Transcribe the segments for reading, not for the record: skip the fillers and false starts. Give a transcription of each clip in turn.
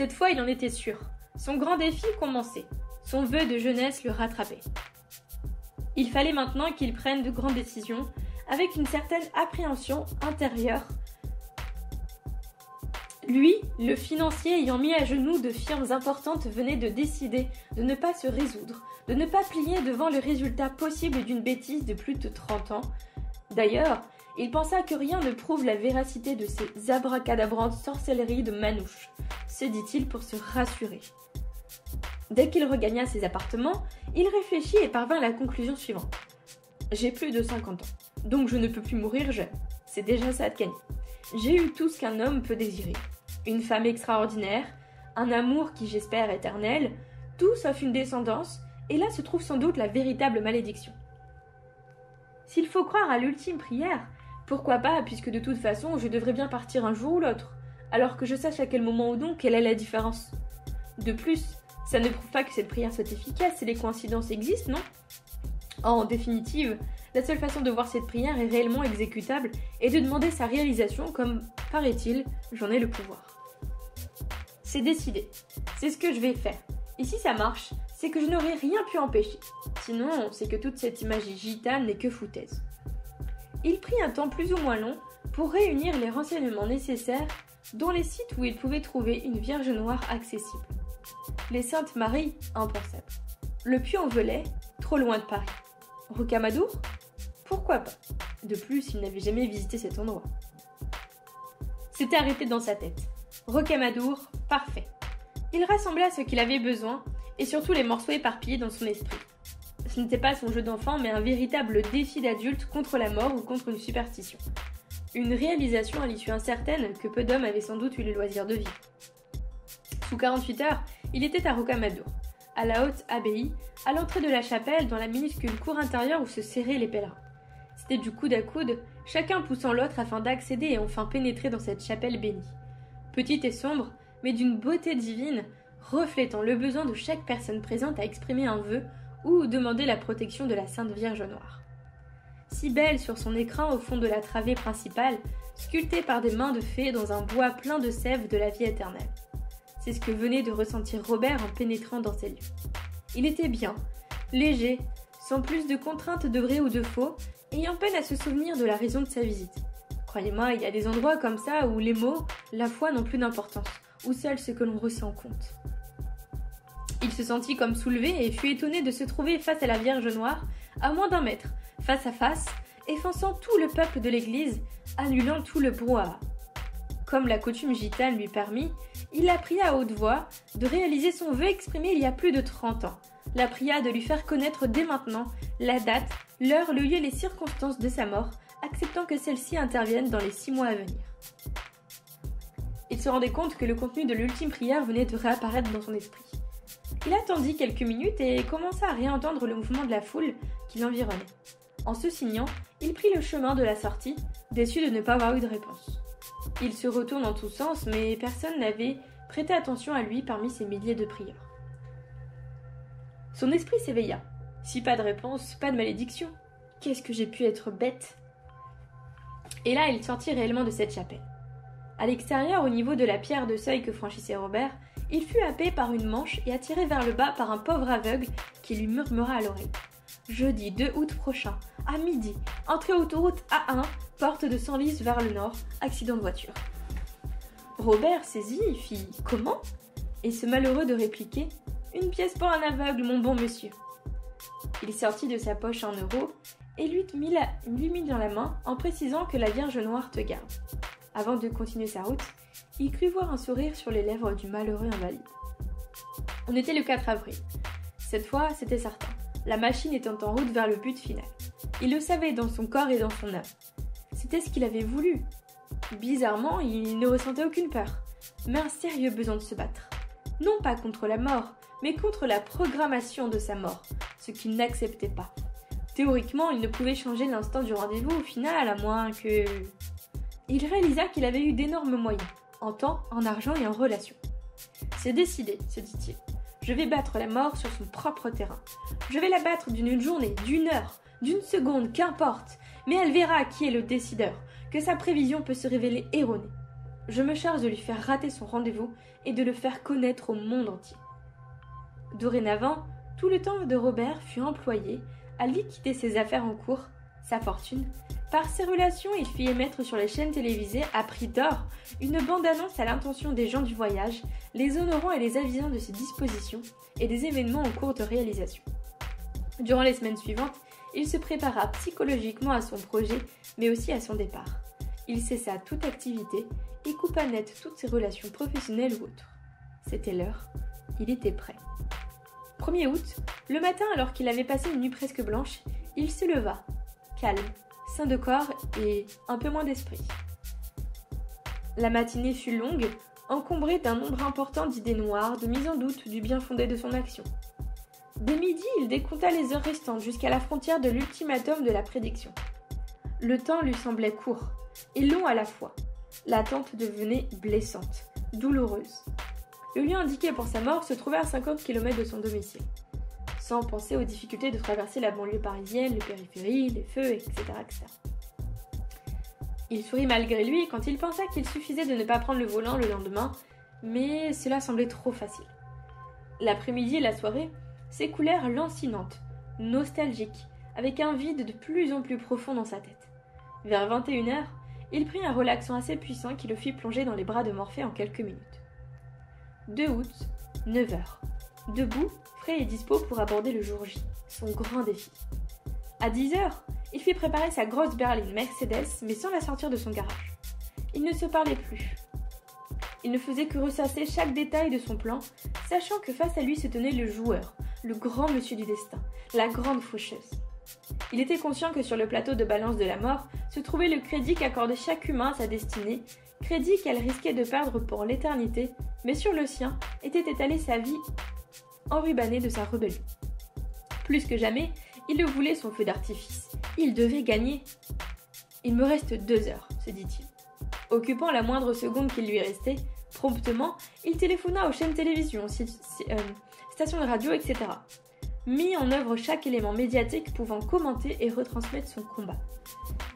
Cette fois, il en était sûr. Son grand défi commençait. Son vœu de jeunesse le rattrapait. Il fallait maintenant qu'il prenne de grandes décisions, avec une certaine appréhension intérieure. Lui, le financier ayant mis à genoux de firmes importantes, venait de décider de ne pas se résoudre, de ne pas plier devant le résultat possible d'une bêtise de plus de 30 ans. D'ailleurs, il pensa que rien ne prouve la véracité de ces abracadabrantes sorcelleries de manouche, se dit-il pour se rassurer. Dès qu'il regagna ses appartements, il réfléchit et parvint à la conclusion suivante. J'ai plus de 50 ans, donc je ne peux plus mourir jeune. C'est déjà ça de gagner. J'ai eu tout ce qu'un homme peut désirer. Une femme extraordinaire, un amour qui j'espère éternel, tout sauf une descendance, et là se trouve sans doute la véritable malédiction. S'il faut croire à l'ultime prière, pourquoi pas, puisque de toute façon je devrais bien partir un jour ou l'autre, alors que je sache à quel moment ou donc quelle est la différence. De plus, ça ne prouve pas que cette prière soit efficace et les coïncidences existent, non ? En définitive, la seule façon de voir cette prière est réellement exécutable et de demander sa réalisation comme, paraît-il, j'en ai le pouvoir. C'est décidé. C'est ce que je vais faire. Et si ça marche, c'est que je n'aurai rien pu empêcher. Sinon, c'est que toute cette image gitane n'est que foutaise. Il prit un temps plus ou moins long pour réunir les renseignements nécessaires dans les sites où il pouvait trouver une Vierge Noire accessible. Les Saintes Maries, impensable. Le Puy-en-Velay, trop loin de Paris. Rocamadour ? Pourquoi pas ? De plus, il n'avait jamais visité cet endroit. C'était arrêté dans sa tête. Rocamadour, parfait. Il rassembla ce qu'il avait besoin, et surtout les morceaux éparpillés dans son esprit. Ce n'était pas son jeu d'enfant, mais un véritable défi d'adulte contre la mort ou contre une superstition. Une réalisation à l'issue incertaine que peu d'hommes avaient sans doute eu le loisir de vivre. Sous 48 heures, il était à Rocamadour, à la haute abbaye, à l'entrée de la chapelle, dans la minuscule cour intérieure où se serraient les pèlerins. C'était du coude à coude, chacun poussant l'autre afin d'accéder et enfin pénétrer dans cette chapelle bénie. Petite et sombre, mais d'une beauté divine, reflétant le besoin de chaque personne présente à exprimer un vœu ou demander la protection de la Sainte Vierge Noire. Si belle sur son écrin au fond de la travée principale, sculptée par des mains de fées dans un bois plein de sève de la vie éternelle. C'est ce que venait de ressentir Robert en pénétrant dans ces lieux. Il était bien, léger, sans plus de contraintes de vrai ou de faux, ayant peine à se souvenir de la raison de sa visite. Croyez-moi, il y a des endroits comme ça où les mots, la foi n'ont plus d'importance, où seul ce que l'on ressent compte. Il se sentit comme soulevé et fut étonné de se trouver face à la Vierge Noire, à moins d'1 mètre, face à face, effaçant tout le peuple de l'église, annulant tout le brouhaha. Comme la coutume gitane lui permit, il la pria à haute voix de réaliser son vœu exprimé il y a plus de 30 ans, la pria de lui faire connaître dès maintenant la date, l'heure, le lieu et les circonstances de sa mort, acceptant que celle-ci intervienne dans les 6 mois à venir. Il se rendait compte que le contenu de l'ultime prière venait de réapparaître dans son esprit. Il attendit quelques minutes et commença à réentendre le mouvement de la foule qui l'environnait. En se signant, il prit le chemin de la sortie, déçu de ne pas avoir eu de réponse. Il se retourne en tous sens, mais personne n'avait prêté attention à lui parmi ces milliers de prieurs. Son esprit s'éveilla. Si pas de réponse, pas de malédiction. Qu'est-ce que j'ai pu être bête ? Et là, il sortit réellement de cette chapelle. À l'extérieur, au niveau de la pierre de seuil que franchissait Robert, il fut happé par une manche et attiré vers le bas par un pauvre aveugle qui lui murmura à l'oreille. Jeudi 2 août prochain, à midi, entrée autoroute A1, porte de Senlis vers le nord, accident de voiture. Robert saisit, fit « Comment ?» et ce malheureux de répliquer « Une pièce pour un aveugle, mon bon monsieur. » Il sortit de sa poche 1 euro et lui mit dans la main en précisant que la Vierge Noire te garde. Avant de continuer sa route, il crut voir un sourire sur les lèvres du malheureux invalide. On était le 4 avril. Cette fois, c'était certain. La machine étant en route vers le but final. Il le savait dans son corps et dans son âme. C'était ce qu'il avait voulu. Bizarrement, il ne ressentait aucune peur, mais un sérieux besoin de se battre. Non pas contre la mort, mais contre la programmation de sa mort, ce qu'il n'acceptait pas. Théoriquement, il ne pouvait changer l'instant du rendez-vous au final, à moins que... Il réalisa qu'il avait eu d'énormes moyens, en temps, en argent et en relations. C'est décidé, se dit-il. Je vais battre la mort sur son propre terrain. Je vais la battre d'une journée, d'une heure, d'une seconde, qu'importe. Mais elle verra qui est le décideur, que sa prévision peut se révéler erronée. Je me charge de lui faire rater son rendez-vous et de le faire connaître au monde entier. » Dorénavant, tout le temps de Robert fut employé à liquider ses affaires en cours, sa fortune. Par ses relations, il fit émettre sur les chaînes télévisées à prix d'or une bande-annonce à l'intention des gens du voyage, les honorant et les avisant de ses dispositions et des événements en cours de réalisation. Durant les semaines suivantes, il se prépara psychologiquement à son projet, mais aussi à son départ. Il cessa toute activité et coupa net toutes ses relations professionnelles ou autres. C'était l'heure, il était prêt. 1er août, le matin alors qu'il avait passé une nuit presque blanche, il se leva, calme, sain de corps et un peu moins d'esprit. La matinée fut longue, encombrée d'un nombre important d'idées noires, de mise en doute du bien fondé de son action. Dès midi, il décompta les heures restantes jusqu'à la frontière de l'ultimatum de la prédiction. Le temps lui semblait court et long à la fois. L'attente devenait blessante, douloureuse. Le lieu indiqué pour sa mort se trouvait à 50 km de son domicile. Sans penser aux difficultés de traverser la banlieue parisienne, le périphérie, les feux, etc., etc. Il sourit malgré lui quand il pensa qu'il suffisait de ne pas prendre le volant le lendemain, mais cela semblait trop facile. L'après-midi et la soirée s'écoulèrent lancinantes, nostalgiques, avec un vide de plus en plus profond dans sa tête. Vers 21h, il prit un relaxant assez puissant qui le fit plonger dans les bras de Morphée en quelques minutes. 2 août, 9h. Debout, frais et dispo pour aborder le jour J, son grand défi. À 10h, il fit préparer sa grosse berline Mercedes, mais sans la sortir de son garage. Ils ne se parlaient plus. Il ne faisait que ressasser chaque détail de son plan, sachant que face à lui se tenait le joueur, le grand monsieur du destin, la grande faucheuse. Il était conscient que sur le plateau de balance de la mort se trouvait le crédit qu'accordait chaque humain à sa destinée, crédit qu'elle risquait de perdre pour l'éternité, mais sur le sien était étalée sa vie enrubanné de sa rébellion. Plus que jamais, il le voulait son feu d'artifice. Il devait gagner. « Il me reste 2 heures, se dit-il. Occupant la moindre seconde qu'il lui restait, promptement, il téléphona aux chaînes télévision, stations de radio, etc. Mit en œuvre chaque élément médiatique pouvant commenter et retransmettre son combat.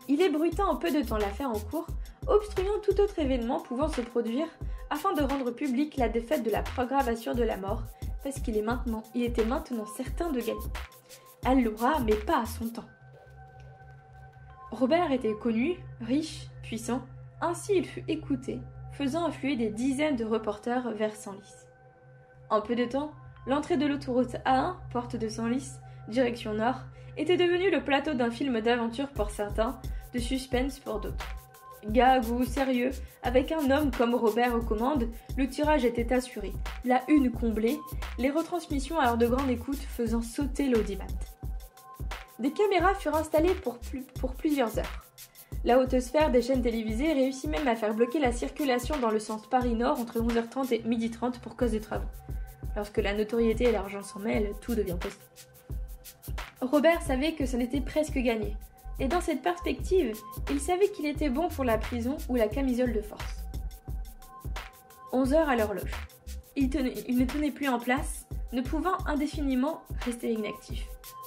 Il ébruita en peu de temps l'affaire en cours, obstruant tout autre événement pouvant se produire afin de rendre publique la défaite de la programmation de la mort, parce qu'il était maintenant certain de gagner. Elle l'aura, mais pas à son temps. Robert était connu, riche, puissant, ainsi il fut écouté, faisant affluer des dizaines de reporters vers Senlis. En peu de temps, l'entrée de l'autoroute A1, porte de Senlis, direction nord, était devenue le plateau d'un film d'aventure pour certains, de suspense pour d'autres. Gag ou sérieux, avec un homme comme Robert aux commandes, le tirage était assuré, la une comblée, les retransmissions à heure de grande écoute faisant sauter l'audimat. Des caméras furent installées pour plusieurs heures. La haute sphère des chaînes télévisées réussit même à faire bloquer la circulation dans le sens Paris-Nord entre 11h30 et 12h30 pour cause de travaux. Lorsque la notoriété et l'argent s'en mêlent, tout devient possible. Robert savait que ça n'était presque gagné. Et dans cette perspective, il savait qu'il était bon pour la prison ou la camisole de force. 11h à l'horloge. Il ne tenait plus en place, ne pouvant indéfiniment rester inactif.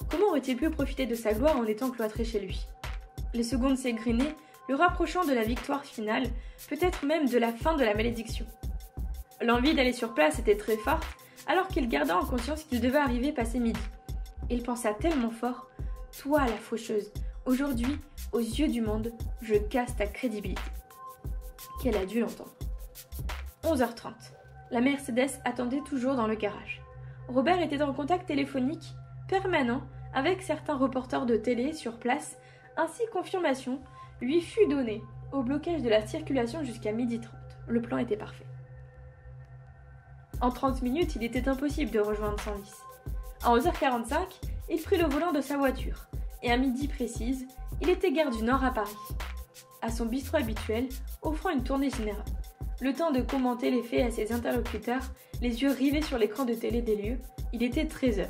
Comment aurait-il pu profiter de sa gloire en étant cloîtré chez lui? Les secondes s'égrinaient, le rapprochant de la victoire finale, peut-être même de la fin de la malédiction. L'envie d'aller sur place était très forte, alors qu'il garda en conscience qu'il devait arriver passé midi. Il pensa tellement fort, « Toi, la faucheuse, aujourd'hui, aux yeux du monde, je casse ta crédibilité. » Qu'elle a dû l'entendre. 11h30. La Mercedes attendait toujours dans le garage. Robert était en contact téléphonique permanent avec certains reporters de télé sur place, ainsi confirmation lui fut donnée au blocage de la circulation jusqu'à 12h30. Le plan était parfait. En 30 minutes, il était impossible de rejoindre Senlis. À 11h45, il prit le volant de sa voiture, et à midi précise, il était gare du Nord à Paris. À son bistrot habituel, offrant une tournée générale. Le temps de commenter les faits à ses interlocuteurs, les yeux rivés sur l'écran de télé des lieux, il était 13h.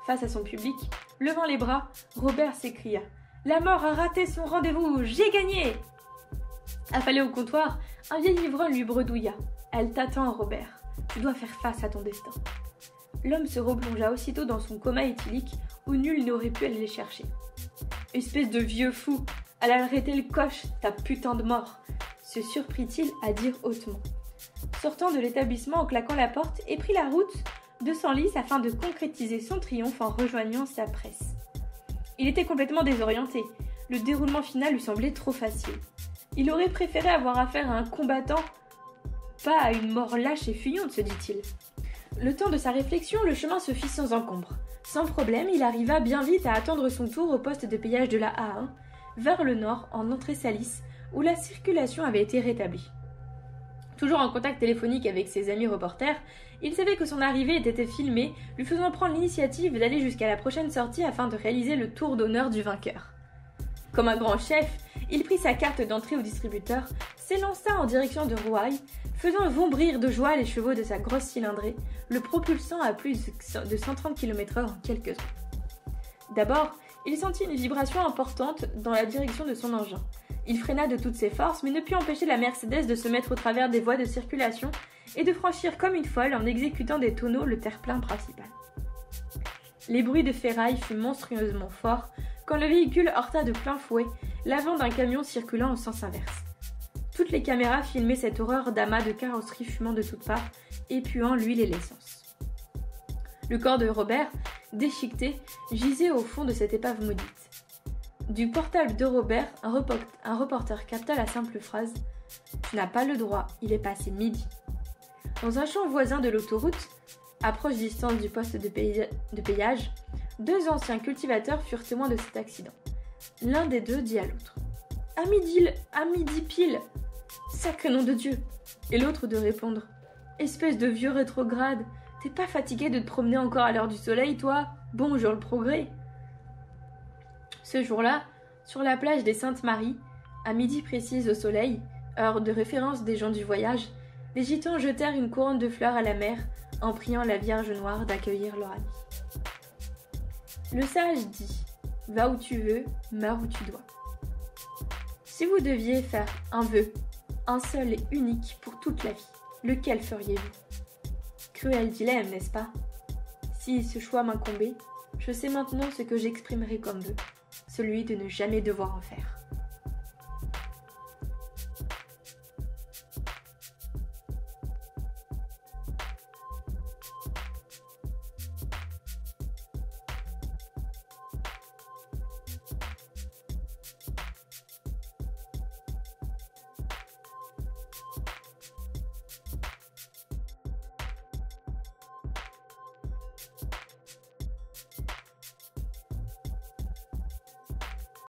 Face à son public, levant les bras, Robert s'écria « La mort a raté son rendez-vous, j'ai gagné !» Affalé au comptoir, un vieil ivrogne lui bredouilla « Elle t'attend, Robert, tu dois faire face à ton destin. » L'homme se replongea aussitôt dans son coma éthylique où nul n'aurait pu aller les chercher. « Espèce de vieux fou, elle a arrêté le coche, ta putain de mort !» se surprit-il à dire hautement, sortant de l'établissement en claquant la porte et prit la route de Senlis afin de concrétiser son triomphe en rejoignant sa presse. Il était complètement désorienté. Le déroulement final lui semblait trop facile. Il aurait préféré avoir affaire à un combattant, pas à une mort lâche et fuyante, se dit-il. Le temps de sa réflexion, le chemin se fit sans encombre. Sans problème, il arriva bien vite à attendre son tour au poste de péage de la A1, vers le nord, en entrée Salis, où la circulation avait été rétablie. Toujours en contact téléphonique avec ses amis reporters, il savait que son arrivée était filmée, lui faisant prendre l'initiative d'aller jusqu'à la prochaine sortie afin de réaliser le tour d'honneur du vainqueur. Comme un grand chef, il prit sa carte d'entrée au distributeur, s'élança en direction de Rouaille, faisant vombrir de joie les chevaux de sa grosse cylindrée, le propulsant à plus de 130 km/h en quelques heures. D'abord, il sentit une vibration importante dans la direction de son engin. Il freina de toutes ses forces, mais ne put empêcher la Mercedes de se mettre au travers des voies de circulation et de franchir comme une folle en exécutant des tonneaux le terre-plein principal. Les bruits de ferraille furent monstrueusement forts quand le véhicule heurta de plein fouet l'avant d'un camion circulant en sens inverse. Toutes les caméras filmaient cette horreur d'amas de carrosserie fumant de toutes parts et puant l'huile et l'essence. Le corps de Robert, déchiqueté, gisait au fond de cette épave maudite. Du portable de Robert, un reporter capta la simple phrase « Tu n'as pas le droit, il est passé midi ». Dans un champ voisin de l'autoroute, à proche distance du poste de péage, deux anciens cultivateurs furent témoins de cet accident. L'un des deux dit à l'autre « À midi pile ! Sacré nom de Dieu !» Et l'autre de répondre « Espèce de vieux rétrograde, t'es pas fatigué de te promener encore à l'heure du soleil, toi ? Bonjour le progrès !» Ce jour-là, sur la plage des Saintes-Maries, à midi précise au soleil, heure de référence des gens du voyage, les gitans jetèrent une couronne de fleurs à la mer en priant la Vierge Noire d'accueillir leur ami. Le sage dit « Va où tu veux, meurs où tu dois ». Si vous deviez faire un vœu, un seul et unique pour toute la vie, lequel feriez-vous ? Cruel dilemme, n'est-ce pas ? Si ce choix m'incombait, je sais maintenant ce que j'exprimerai comme vœu, celui de ne jamais devoir en faire.